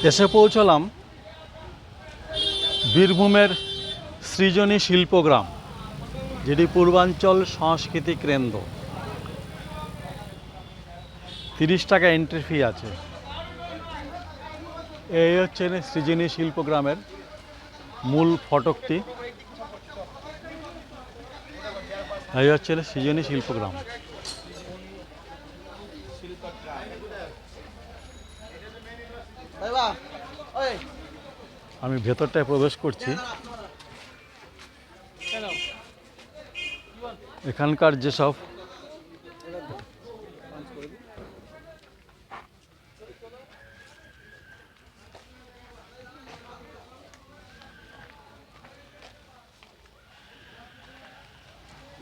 এসে পৌঁছলাম বীরভূমের সৃজনী শিল্পগ্রাম, যেটি পূর্বাঞ্চল সাংস্কৃতিক কেন্দ্র। 30 টাকা এন্ট্রি ফি আছে। এই হচ্ছে সৃজনী শিল্পগ্রামের মূল ফটকটি। এই হচ্ছে সৃজনী শিল্পগ্রাম। আমি ভেতরটায় প্রবেশ করছি। এখানকার যেসব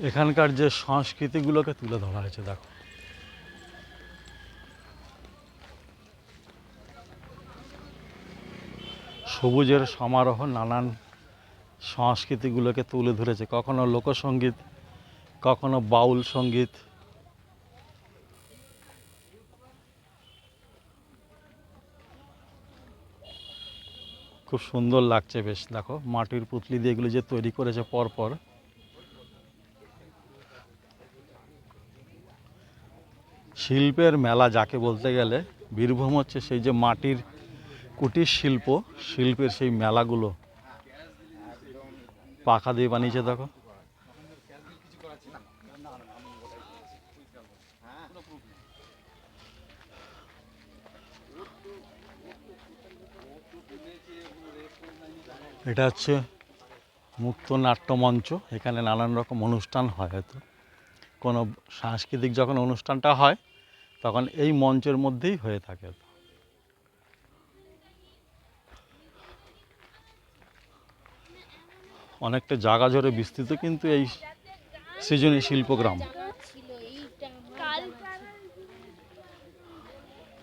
এখানকার যে সংস্কৃতিগুলোকে তুলে ধরা হয়েছে, দেখো সবুজের সমারোহ নানান সংস্কৃতিগুলোকে তুলে ধরেছে। কখনো লোকসঙ্গীত, কখনো বাউল সঙ্গীত। খুব সুন্দর লাগছে বেশ। দেখো মাটির পুতলি দিয়ে এগুলো যে তৈরি করেছে পরপর। শিল্পের মেলা যাকে বলতে গেলে বীরভূম হচ্ছে সেই যে মাটির কুটির শিল্প, শিল্পের সেই মেলাগুলো পাখা দিয়ে বানিয়েছে। দেখো এটা হচ্ছে মুক্ত নাট্য মঞ্চ। এখানে নানান রকম অনুষ্ঠান হয়। হয়তো কোনো সাংস্কৃতিক যখন অনুষ্ঠানটা হয় তখন এই মঞ্চের মধ্যেই হয়ে থাকে। অনেকটা জায়গা জুড়ে বিস্তৃত কিন্তু এই সৃজনী শিল্পগ্রাম।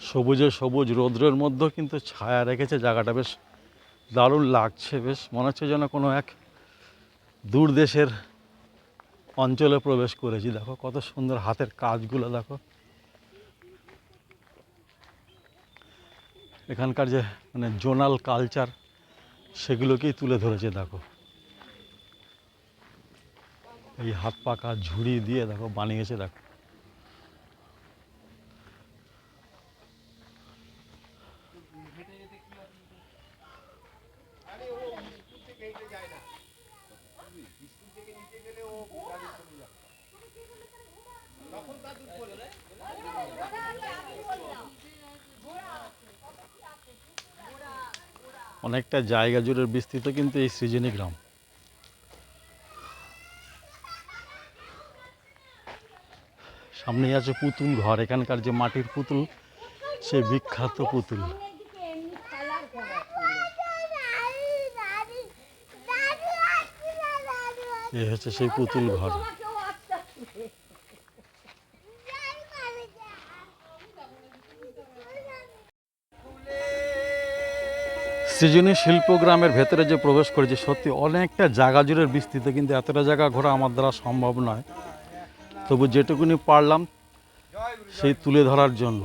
সবুজে সবুজ, রৌদ্রের মধ্যেও কিন্তু ছায়া রেখেছে। জায়গাটা বেশ দারুণ লাগছে। বেশ মনে হচ্ছে যেন কোনো এক দূর দেশের অঞ্চলে প্রবেশ করেছি। দেখো কত সুন্দর হাতের কাজগুলো। দেখো এখানকার যে জোনাল কালচার, সেগুলোকেই তুলে ধরেছে। দেখো এই হাত পাকা ঝুড়ি দিয়ে দেখো বানিয়েছে। দেখো অনেকটা জায়গা জুড়ে বিস্তৃত কিন্তু এই সৃজনী গ্রাম। সামনেই আছে পুতুল ঘর। এখানকার যে মাটির পুতুল, সেই বিখ্যাত পুতুল। এই হচ্ছে সেই পুতুল ঘর। সৃজনী শিল্পগ্রামের ভেতরে যে প্রবেশ করেছে, সত্যি অনেকটা জায়গা জুড়ে বিস্তৃত, কিন্তু এতটা জায়গা ঘোরা আমার দ্বারা সম্ভব নয়। তবু যেটুকুনি পারলাম সেই তুলে ধরার জন্য।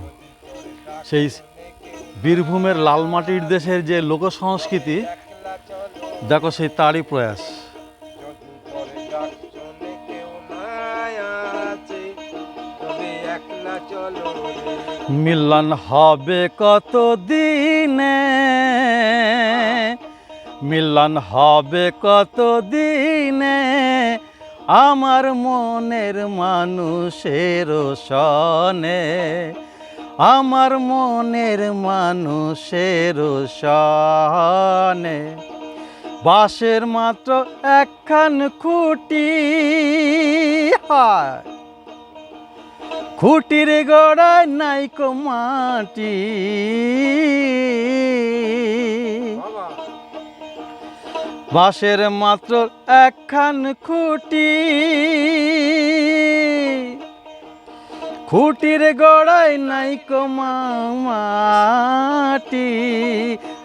সেই বীরভূমের লাল মাটির দেশের যে লোক সংস্কৃতি, দেখো সেই তারই প্রয়াস। মিলন হবে কত দিনে, মিলন হবে কত দিনে, আমার মনের মানুষের সনে, আমার মনের মানুষের সনে। বাঁশের মাত্র একখান খুঁটি, হয় খুঁটির গোড়ায় নাইকো মাটি, বাঁশের মাত্র একখান খুঁটি, খুঁটির গোড়ায় নাইকো মাটি।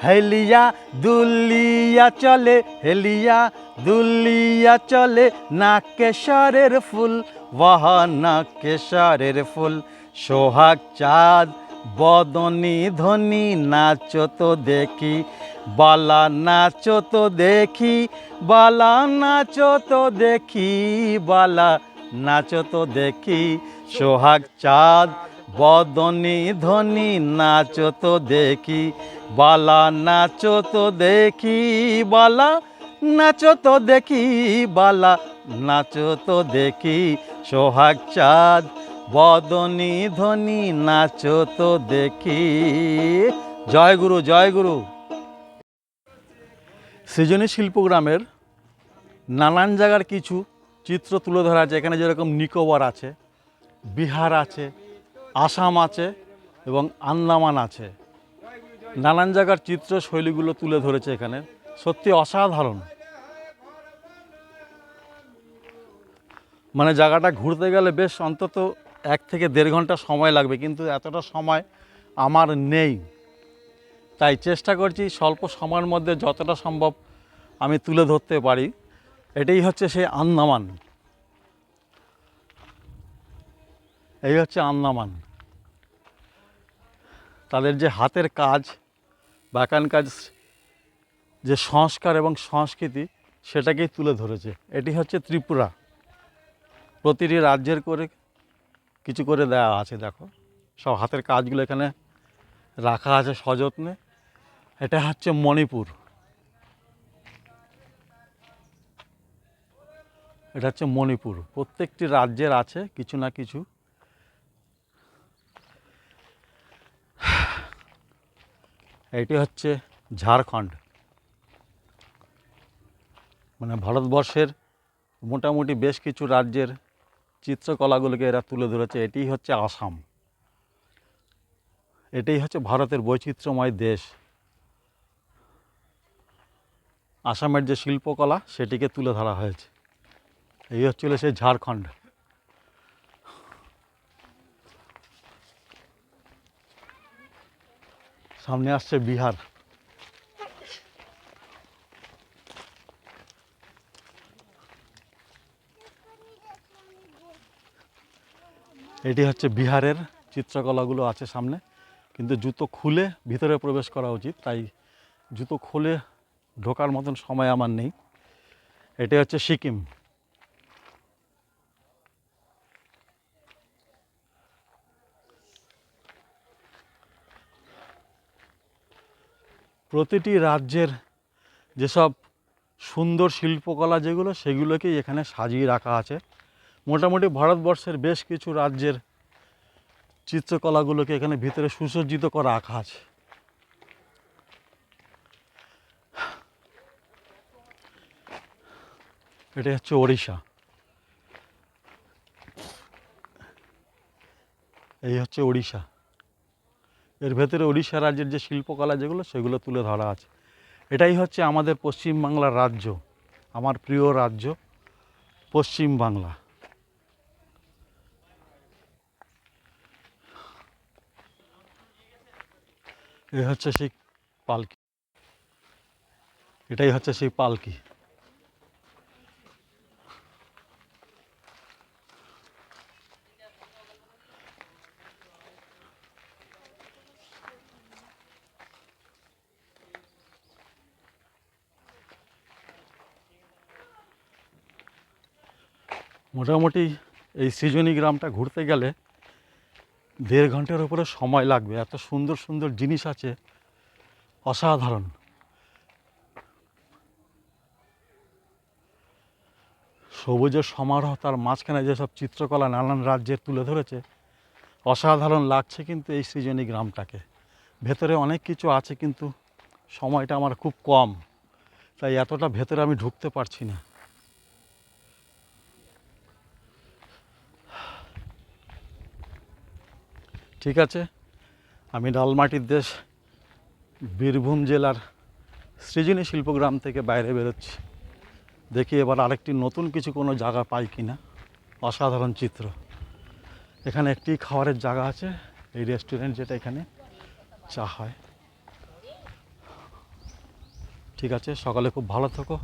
হেলিয়া দুলিয়া চলে, হেলিয়া দুলিয়া চলে, নাকেশ্বরের ফুল, বাহ নাকেশ্বরের ফুল। সোহাগ চাঁদ বদনী ধ্বনি নাচো তো দেখি, বালা নাচো তো দেখি, বালা নাচো তো দেখি, বালা নাচো তো দেখি। সোহাগ চাঁদ বদনী ধ্বনি নাচো তো দেখি, বালা নাচো তো দেখি, বালা নাচো তো দেখি, বালা নাচো তো দেখি। সোহাগ চাঁদ বদনী ধ্বনি নাচো তো দেখি। জয় গুরু, জয় গুরু। সৃজনী শিল্পগ্রামের নানান জায়গার কিছু চিত্র তুলে ধরা আছে। এখানে যেরকম নিকোবর আছে, বিহার আছে, আসাম আছে এবং আন্দামান আছে। নানান জায়গার চিত্র শৈলীগুলো তুলে ধরেছে এখানে, সত্যি অসাধারণ। মানে জায়গাটা ঘুরতে গেলে বেশ অন্তত 1 থেকে 1.5 ঘন্টা সময় লাগবে, কিন্তু এতটা সময় আমার নেই। তাই চেষ্টা করছি স্বল্প সময়ের মধ্যে যতটা সম্ভব আমি তুলে ধরতে পারি। এটাই হচ্ছে সেই আন্দামান, এই হচ্ছে আন্দামান। তাদের যে হাতের কাজ বা এখানকার যে সংস্কার এবং সংস্কৃতি, সেটাকেই তুলে ধরেছে। এটি হচ্ছে ত্রিপুরা। প্রতিটি রাজ্যের করে কিছু করে দেওয়া আছে, দেখো সব হাতের কাজগুলো এখানে রাখা আছে সযত্নে। এটা হচ্ছে মণিপুর, এটা হচ্ছে মণিপুর। প্রত্যেকটি রাজ্যের আছে কিছু না কিছু। এটি হচ্ছে ঝাড়খণ্ড, মানে ভারতবর্ষের মোটামুটি বেশ কিছু রাজ্যের চিত্রকলাগুলোকে এরা তুলে ধরেছে। এটি হচ্ছে আসাম, এটাই হচ্ছে ভারতের বৈচিত্র্যময় দেশ। আসামের যে শিল্পকলা সেটিকে তুলে ধরা হয়েছে। এই হচ্ছিল সেই ঝাড়খণ্ড। সামনে আসছে বিহার। এটি হচ্ছে বিহারের চিত্রকলাগুলো আছে সামনে, কিন্তু জুতো খুলে ভিতরে প্রবেশ করা উচিত, তাই জুতো খুলে ঢোকার মতন সময় আমার নেই। এটি হচ্ছে সিকিম। প্রতিটি রাজ্যের যেসব সুন্দর শিল্পকলা যেগুলো, সেগুলোকেই এখানে সাজিয়ে রাখা আছে। মোটামুটি ভারতবর্ষের বেশ কিছু রাজ্যের চিত্রকলাগুলোকে এখানে ভিতরে সুসজ্জিত করে রাখা আছে। এটা হচ্ছে ওড়িশা, এই হচ্ছে ওড়িশা। এর ভেতরে ওড়িশা রাজ্যের যে শিল্পকলা যেগুলো, সেগুলো তুলে ধরা আছে। এটাই হচ্ছে আমাদের পশ্চিমবাংলার রাজ্য, আমার প্রিয় রাজ্য পশ্চিমবাংলা। এই হচ্ছে সেই পালকি, এটাই হচ্ছে সেই পালকি। মোটামুটি এই সৃজনী গ্রামটা ঘুরতে গেলে 1.5 ঘন্টার উপরে সময় লাগবে। এত সুন্দর সুন্দর জিনিস আছে, অসাধারণ। সবুজের সমারোহ, তার মাঝখানে যেসব চিত্রকলা নানান রাজ্যের তুলে ধরেছে, অসাধারণ লাগছে। কিন্তু এই সৃজনী গ্রামটাকে, ভেতরে অনেক কিছু আছে, কিন্তু সময়টা আমার খুব কম, তাই এতটা ভেতরে আমি ঢুকতে পারছি না। ঠিক আছে, আমি ডালমাটির দেশ বীরভূম জেলার সৃজনী শিল্পগ্রাম থেকে বাইরে বেরোচ্ছি। দেখি এবার আরেকটি নতুন কিছু কোনো জায়গা পাই কি না। অসাধারণ চিত্র। এখানে একটি খাবারের জায়গা আছে, এই রেস্টুরেন্ট, যেটা এখানে চা হয়। ঠিক আছে, সকালে খুব ভালো থেকো।